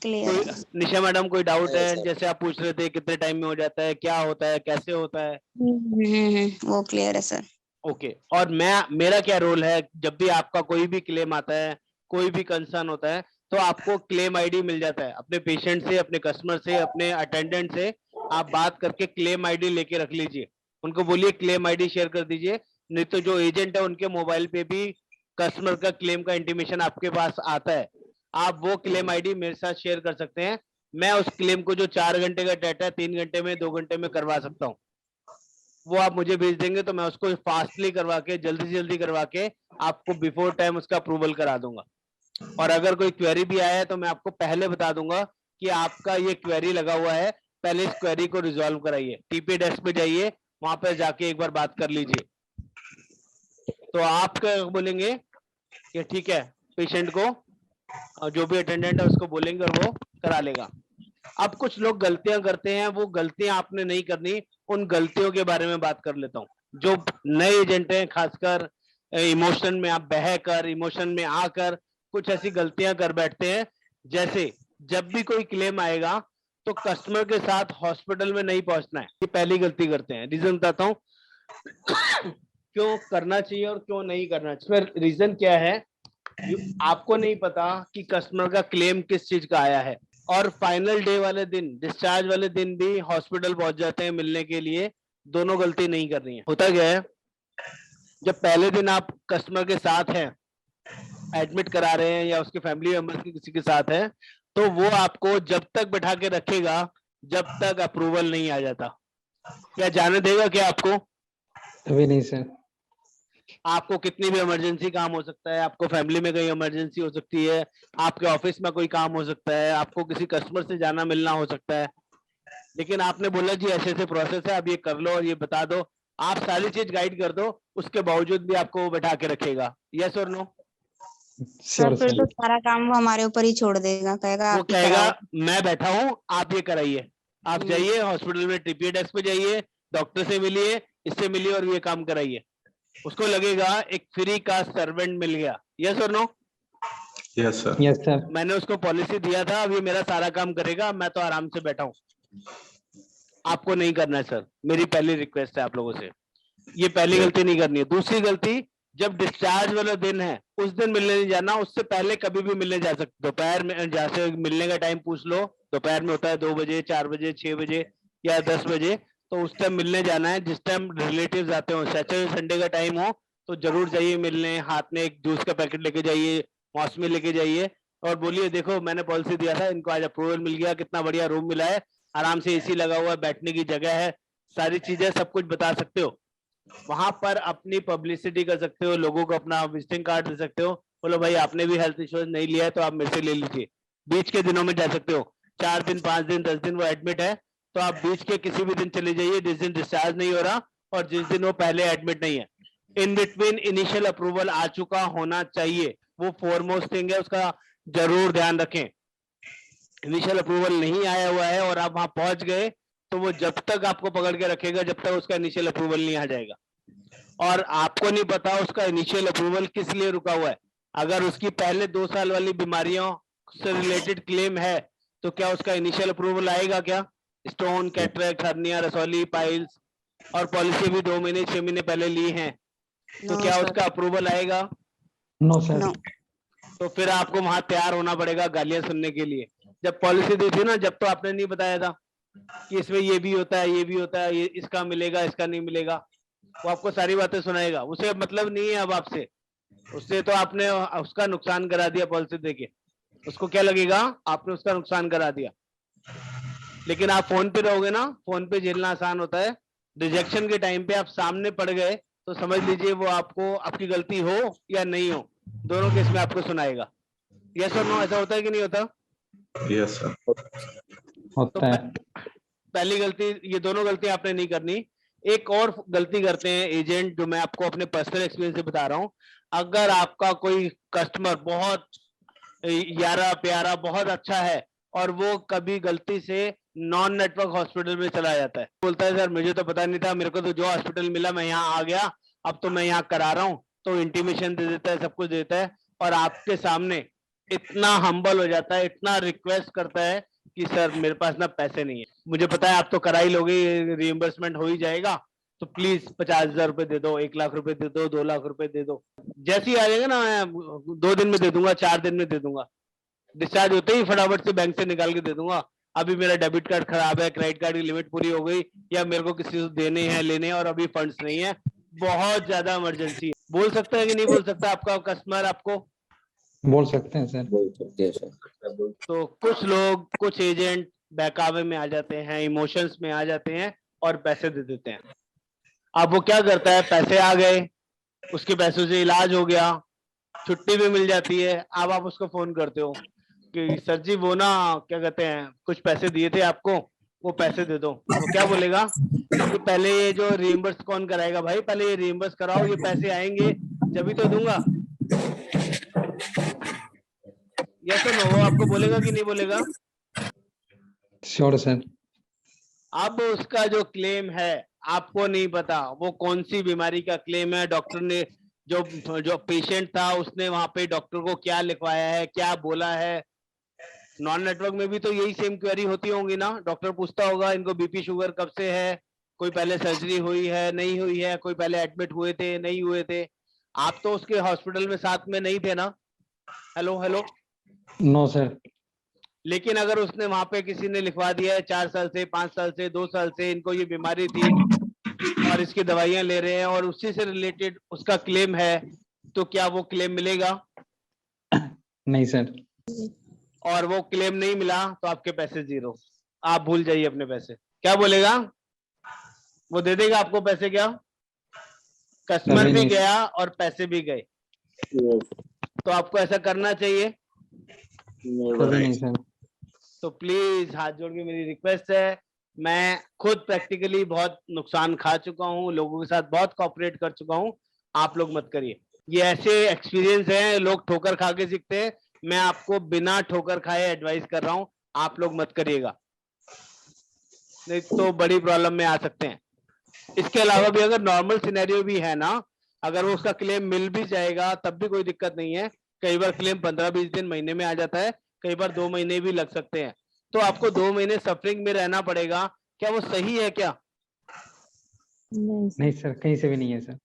क्लियर कोई है। निशा मैडम कोई डाउट हाँ, है? सर। जैसे आप पूछ रहे थे कितने टाइम में हो जाता है, क्या होता है, कैसे होता है? वो क्लियर है सर। ओके। और मेरा क्या रोल है, जब भी आपका कोई भी क्लेम आता है, कोई भी कंसर्न होता है, तो आपको क्लेम आईडी मिल जाता है अपने पेशेंट से, अपने कस्टमर से, अपने अटेंडेंट से आप बात करके क्लेम आईडी लेके रख लीजिए, उनको बोलिए क्लेम आईडी शेयर कर दीजिए, नहीं तो जो एजेंट है उनके मोबाइल पे भी कस्टमर का क्लेम का इंटीमेशन आपके पास आता है, आप वो क्लेम आईडी मेरे साथ शेयर कर सकते हैं। मैं उस क्लेम को जो 4 घंटे का डाटा है 3 घंटे में 2 घंटे में करवा सकता हूँ, वो आप मुझे भेज देंगे तो मैं उसको फास्टली करवा के जल्दी से जल्दी करवा के आपको बिफोर टाइम उसका अप्रूवल करा दूंगा। और अगर कोई क्वेरी भी आया है तो मैं आपको पहले बता दूंगा कि आपका ये क्वेरी लगा हुआ है, पहले इस क्वेरी को रिजॉल्व कराइए, टीपी डेस्क पे जाइए, वहां पर जाके एक बार बात कर लीजिए। तो आप क्या बोलेंगे कि ठीक है, पेशेंट को जो भी अटेंडेंट है उसको बोलेंगे और वो करा लेगा। अब कुछ लोग गलतियां करते हैं, वो गलतियां आपने नहीं करनी, उन गलतियों के बारे में बात कर लेता हूँ। जो नए एजेंट हैं, खासकर इमोशन में आप बह कर, इमोशन में आकर कुछ ऐसी गलतियां कर बैठते हैं, जैसे जब भी कोई क्लेम आएगा तो कस्टमर के साथ हॉस्पिटल में नहीं पहुंचना है, ये पहली गलती करते हैं। रीजन बताता हूँ क्यों करना चाहिए और क्यों नहीं करना चाहिए। रीजन क्या है, आपको नहीं पता कि कस्टमर का क्लेम किस चीज का आया है, और फाइनल डे वाले दिन, डिस्चार्ज वाले दिन भी हॉस्पिटल पहुंच जाते हैं मिलने के लिए। दोनों गलती नहीं करनी है। होता क्या है, जब पहले दिन आप कस्टमर के साथ हैं, एडमिट करा रहे हैं या उसके फैमिली मेंबर्स के किसी के साथ है, तो वो आपको जब तक बैठा के रखेगा जब तक अप्रूवल नहीं आ जाता। क्या जाने देगा क्या आपको? अभी नहीं सर। आपको कितनी भी इमरजेंसी काम हो सकता है, आपको फैमिली में कहीं इमरजेंसी हो सकती है, आपके ऑफिस में कोई काम हो सकता है, आपको किसी कस्टमर से जाना मिलना हो सकता है, लेकिन आपने बोला जी ऐसे ऐसे प्रोसेस है, अब ये कर लो और ये बता दो, आप सारी चीज गाइड कर दो, उसके बावजूद भी आपको वो बैठा के रखेगा। यस और नो? सर श्योर फिर सर। तो सारा काम वो हमारे ऊपर ही छोड़ देगा, कहेगा वो आप ही कहेगा कराओ। मैं बैठा हूँ, आप ये कराइए, आप जाइए हॉस्पिटल में टीपी डेस्क पे जाइए, डॉक्टर से मिलिए, इससे मिलिए और ये काम कराइए। उसको लगेगा एक फ्री का सर्वेंट मिल गया। यस और no? Yes sir. Yes sir. मैंने उसको पॉलिसी दिया था, अब ये मेरा सारा काम करेगा, मैं तो आराम से बैठा हूँ। आपको नहीं करना है सर, मेरी पहली रिक्वेस्ट है आप लोगों से, ये पहली गलती नहीं करनी है। दूसरी गलती, जब डिस्चार्ज वाला दिन है उस दिन मिलने नहीं जाना, उससे पहले कभी भी मिलने जा सकते। दोपहर में जैसे मिलने का टाइम पूछ लो, दोपहर में होता है 2 बजे, 4 बजे, 6 बजे या 10 बजे, तो उस टाइम मिलने जाना है। जिस टाइम रिलेटिव्स आते हो, सैटरडे संडे का टाइम हो तो जरूर जाइए मिलने, हाथ में एक जूस का पैकेट लेके जाइए, मौसमी लेके जाइए और बोलिए देखो मैंने पॉलिसी दिया था, इनको आज अप्रूवल मिल गया, कितना बढ़िया रूम मिला है, आराम से एसी लगा हुआ है, बैठने की जगह है, सारी चीजें सब कुछ बता सकते हो। वहां पर अपनी पब्लिसिटी कर सकते हो, लोगों को अपना विजिटिंग कार्ड दे सकते हो, बोलो भाई आपने भी हेल्थ इंश्योरेंस नहीं लिया है तो आप मेरे से ले लीजिए। बीच के दिनों में जा सकते हो, 4 दिन, 5 दिन, 10 दिन वो एडमिट है तो आप बीच के किसी भी दिन चले जाइए जिस दिन डिस्चार्ज नहीं हो रहा और जिस दिन वो पहले एडमिट नहीं है। इन बिटवीन इनिशियल अप्रूवल आ चुका होना चाहिए, वो फॉरमोस्ट थिंग है, उसका जरूर ध्यान रखें। इनिशियल अप्रूवल नहीं आया हुआ है और आप वहां पहुंच गए, तो वो जब तक आपको पकड़ के रखेगा जब तक उसका इनिशियल अप्रूवल नहीं आ जाएगा। और आपको नहीं पता उसका इनिशियल अप्रूवल किस लिए रुका हुआ है। अगर उसकी पहले 2 साल वाली बीमारियों से रिलेटेड क्लेम है तो क्या उसका इनिशियल अप्रूवल आएगा क्या? स्टोन, कैटरेक्ट, हर्निया, रसौली, पाइल्स, और पॉलिसी भी 2 महीने 6 महीने पहले ली है, तो No, क्या sir. उसका अप्रूवल आएगा? No sir. No. तो फिर आपको वहां तैयार होना पड़ेगा गालियां सुनने के लिए। जब पॉलिसी दी थी ना, जब तो आपने नहीं बताया था कि इसमें ये भी होता है, ये भी होता है, ये इसका मिलेगा, इसका नहीं मिलेगा। वो आपको सारी बातें सुनाएगा, उसे मतलब नहीं है अब आपसे। उससे तो आपने उसका नुकसान करा दिया पॉलिसी देके। उसको क्या लगेगा? आपने उसका नुकसान करा दिया। लेकिन आप फोन पे रहोगे ना, फोन पे झेलना आसान होता है। रिजेक्शन के टाइम पे आप सामने पड़ गए तो समझ लीजिए वो आपको, आपकी गलती हो या नहीं हो, दोनों केस में आपको सुनाएगा। यस और नो, ऐसा होता है कि नहीं होता? Yes sir. तो होता है। पहली गलती, ये दोनों गलती आपने नहीं करनी। एक और गलती करते हैं एजेंट, जो मैं आपको अपने पर्सनल एक्सपीरियंस से बता रहा हूँ। अगर आपका कोई कस्टमर बहुत यारा प्यारा, बहुत अच्छा है, और वो कभी गलती से नॉन नेटवर्क हॉस्पिटल में चला जाता है, बोलता है सर मुझे तो पता नहीं था, मेरे को तो जो हॉस्पिटल मिला मैं यहाँ आ गया, अब तो मैं यहाँ करा रहा हूँ, तो इंटीमेशन दे देता है, सब कुछ देता है, और आपके सामने इतना हम्बल हो जाता है, इतना रिक्वेस्ट करता है कि सर मेरे पास ना पैसे नहीं है, मुझे पता है आप तो करा ही लोगे, रिइम्बर्समेंट हो ही जाएगा, तो प्लीज 50,000 रुपए दे दो, 1 लाख रुपए दे दो, 2 लाख रुपए दे दो। जैसे ही आ जाएगा ना, मैं 2 दिन में दे दूंगा, 4 दिन में दे दूंगा, डिस्चार्ज होते ही फटाफट से बैंक से निकाल के दे दूंगा। अभी मेरा डेबिट कार्ड खराब है, क्रेडिट कार्ड की लिमिट पूरी हो गई, या मेरे को किसी से देने हैं, लेने हैं, और अभी फंड्स नहीं है, बहुत ज्यादा इमरजेंसी है। बोल सकता है कि नहीं बोल सकता आपका कस्टमर आपको? बोल सकते हैं सर। बोल सकते हैं सर। तो कुछ लोग, कुछ एजेंट बहकावे में आ जाते हैं, इमोशंस में आ जाते हैं और पैसे दे देते हैं। अब वो क्या करता है, पैसे आ गए, उसके पैसों से इलाज हो गया, छुट्टी भी मिल जाती है, अब आप उसको फोन करते हो कि सर जी वो ना क्या कहते हैं, कुछ पैसे दिए थे आपको, वो पैसे दे दो। वो क्या बोलेगा कि पहले ये जो रिइम्बर्स कौन कराएगा भाई, पहले ये रिइम्बर्स कराओ, ये पैसे आएंगे जब ही तो दूंगा। यस और नो, वो आपको बोलेगा कि नहीं बोलेगा? Sure sir. अब उसका जो क्लेम है आपको नहीं पता वो कौन सी बीमारी का क्लेम है, डॉक्टर ने जो पेशेंट था उसने वहां पे डॉक्टर को क्या लिखवाया है, क्या बोला है। नॉन नेटवर्क में भी तो यही सेम क्वेरी होती होंगी ना, डॉक्टर पूछता होगा इनको बीपी शुगर कब से है, कोई पहले सर्जरी हुई है नहीं हुई है, कोई पहले एडमिट हुए थे नहीं हुए थे। आप तो उसके हॉस्पिटल में साथ में नहीं थे ना। Hello hello. No sir. लेकिन अगर उसने वहां पे किसी ने लिखवा दिया है 4 साल से, 5 साल से, 2 साल से इनको ये बीमारी थी और इसकी दवाइयां ले रहे हैं और उसी से रिलेटेड उसका क्लेम है, तो क्या वो क्लेम मिलेगा? नहीं सर। और वो क्लेम नहीं मिला तो आपके पैसे 0, आप भूल जाइए अपने पैसे। क्या बोलेगा? वो दे देगा आपको पैसे क्या? कस्टमर कभी भी नहीं। गया और पैसे भी गए, तो आपको ऐसा करना चाहिए? कभी नहीं सर। तो प्लीज हाथ जोड़ के मेरी रिक्वेस्ट है, मैं खुद प्रैक्टिकली बहुत नुकसान खा चुका हूँ, लोगों के साथ बहुत कॉपरेट कर चुका हूँ, आप लोग मत करिए। ये ऐसे एक्सपीरियंस हैं, लोग ठोकर खा के सीखते हैं, मैं आपको बिना ठोकर खाए एडवाइस कर रहा हूँ, आप लोग मत करिएगा, नहीं तो बड़ी प्रॉब्लम में आ सकते हैं। इसके अलावा भी अगर नॉर्मल सिनेरियो भी है ना, अगर वो उसका क्लेम मिल भी जाएगा तब भी कोई दिक्कत नहीं है। कई बार क्लेम 15-20 दिन, महीने में आ जाता है, कई बार 2 महीने भी लग सकते हैं, तो आपको 2 महीने सफरिंग में रहना पड़ेगा। क्या वो सही है क्या? नहीं सर, कहीं से भी नहीं है सर।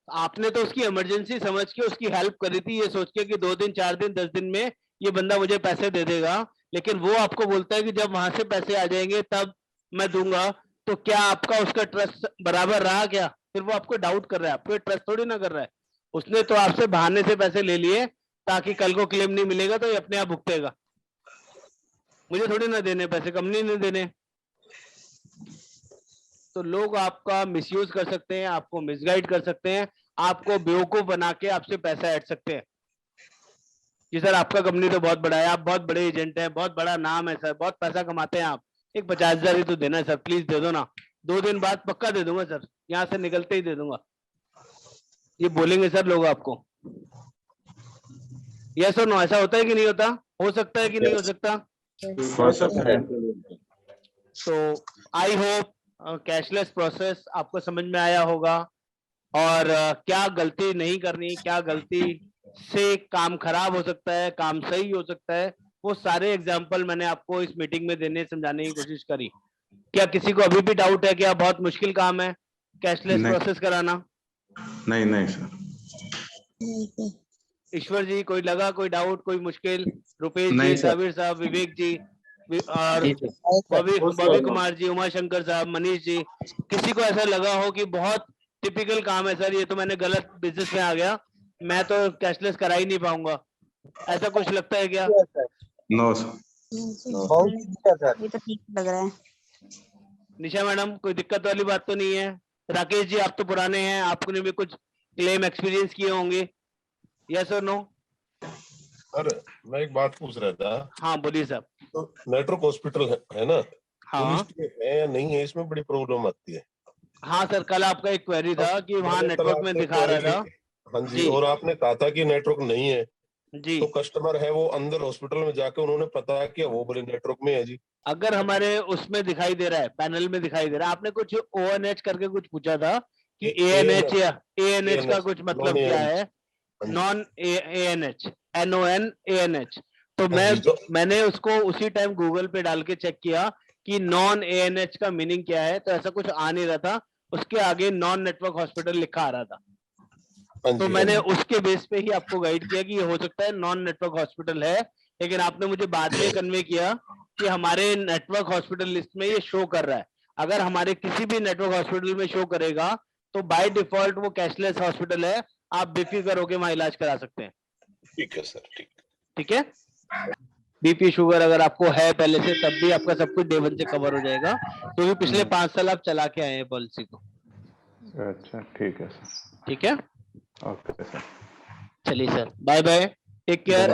आपने तो उसकी इमरजेंसी समझ के उसकी हेल्प करी थी, ये सोच के कि 2 दिन, 4 दिन, 10 दिन में ये बंदा मुझे पैसे दे देगा, लेकिन वो आपको बोलता है कि जब वहां से पैसे आ जाएंगे तब मैं दूंगा, तो क्या आपका उसका ट्रस्ट बराबर रहा क्या? फिर वो आपको डाउट कर रहा है, आपको ट्रस्ट थोड़ी ना कर रहा है। उसने तो आपसे बहाने से पैसे ले लिए ताकि कल को क्लेम नहीं मिलेगा तो ये अपने आप भुगतेगा, मुझे थोड़ी ना देने पैसे, कंपनी ने देने। तो लोग आपका मिसयूज कर सकते हैं, आपको मिसगाइड कर सकते हैं, आपको बेवकूफ बना के आपसे पैसा ऐड सकते हैं कि सर आपका कंपनी तो बहुत बड़ा है, आप बहुत बड़े एजेंट हैं, बहुत बड़ा नाम है सर, बहुत पैसा कमाते हैं आप, एक 50,000 ही तो देना है सर, प्लीज दे दो ना, 2 दिन बाद पक्का दे दूंगा सर, यहाँ से निकलते ही दे दूंगा। ये बोलेंगे सर लोग आपको। यस और नो, ऐसा होता है कि नहीं होता? हो सकता है कि नहीं हो सकता? तो आई होप कैशलेस प्रोसेस आपको समझ में आया होगा, और क्या गलती नहीं करनी, क्या गलती से काम खराब हो सकता है, काम सही हो सकता है, वो सारे एग्जाम्पल मैंने आपको इस मीटिंग में देने समझाने की कोशिश करी। क्या किसी को अभी भी डाउट है? क्या बहुत मुश्किल काम है कैशलेस नहीं। प्रोसेस कराना? नहीं सर। ईश्वर जी, कोई लगा कोई डाउट, कोई मुश्किल? रुपेश नहीं जी, सर। साबिर साहब, विवेक जी और जी सर। बॉबी कुमार जी, उमाशंकर साहब, मनीष जी, किसी को ऐसा लगा हो कि बहुत टिपिकल काम है सर, ये तो मैंने गलत बिजनेस में आ गया, मैं तो कैशलेस करा ही नहीं पाऊंगा, ऐसा कुछ लगता है क्या? No sir. ये तो ठीक लग रहा है। निशा मैडम, कोई दिक्कत वाली बात तो नहीं है? राकेश जी, आप तो पुराने हैं, आपने भी कुछ क्लेम एक्सपीरियंस किए होंगे, यस और नो? सर मैं एक बात पूछ रहा था, हाँ बोलिए साहब। तो नेटवर्क हॉस्पिटल है ना, हाँ लिस्ट में है या नहीं है, इसमें बड़ी प्रॉब्लम आती है। हाँ सर, कल आपका एक क्वेरी था कि वहाँ मैंने कल नेटवर्क में आपसे दिखा रहा query था। ली। हाँ जी, जी। और आपने कहा था कि नेटवर्क नहीं है, जी, तो कस्टमर है वो अंदर हॉस्पिटल में जाके उन्होंने पता किया, वो बोले नेटवर्क में है जी। अगर हमारे उसमें दिखाई दे रहा है, पैनल में दिखाई दे रहा है, आपने कुछ ONH करके कुछ पूछा था कि ANH या ANH का कुछ मतलब क्या है? Non ANH, NON-ANH। तो मैंने उसको उसी टाइम गूगल पे डाल के चेक किया कि नॉन ANH का मीनिंग क्या है, तो ऐसा कुछ आ नहीं रहा था, उसके आगे नॉन नेटवर्क हॉस्पिटल लिखा आ रहा था, तो मैंने उसके बेस पे ही आपको गाइड किया कि ये हो सकता है नॉन नेटवर्क हॉस्पिटल है, लेकिन आपने मुझे बाद में कन्वे किया कि हमारे नेटवर्क हॉस्पिटल लिस्ट में ये शो कर रहा है। अगर हमारे किसी भी नेटवर्क हॉस्पिटल में शो करेगा तो बाय डिफॉल्ट वो कैशलेस हॉस्पिटल है, आप बेफिक्र होकर वहां इलाज करा सकते हैं। ठीक है सर, ठीक है। बीपी शुगर अगर आपको है पहले से, तब भी आपका सब कुछ डे 1 से कवर हो जाएगा, क्योंकि पिछले 5 साल आप चला के आए हैं पॉलिसी को। अच्छा ठीक है सर। ठीक है, ओके सर। चलिए sir, bye bye, take care.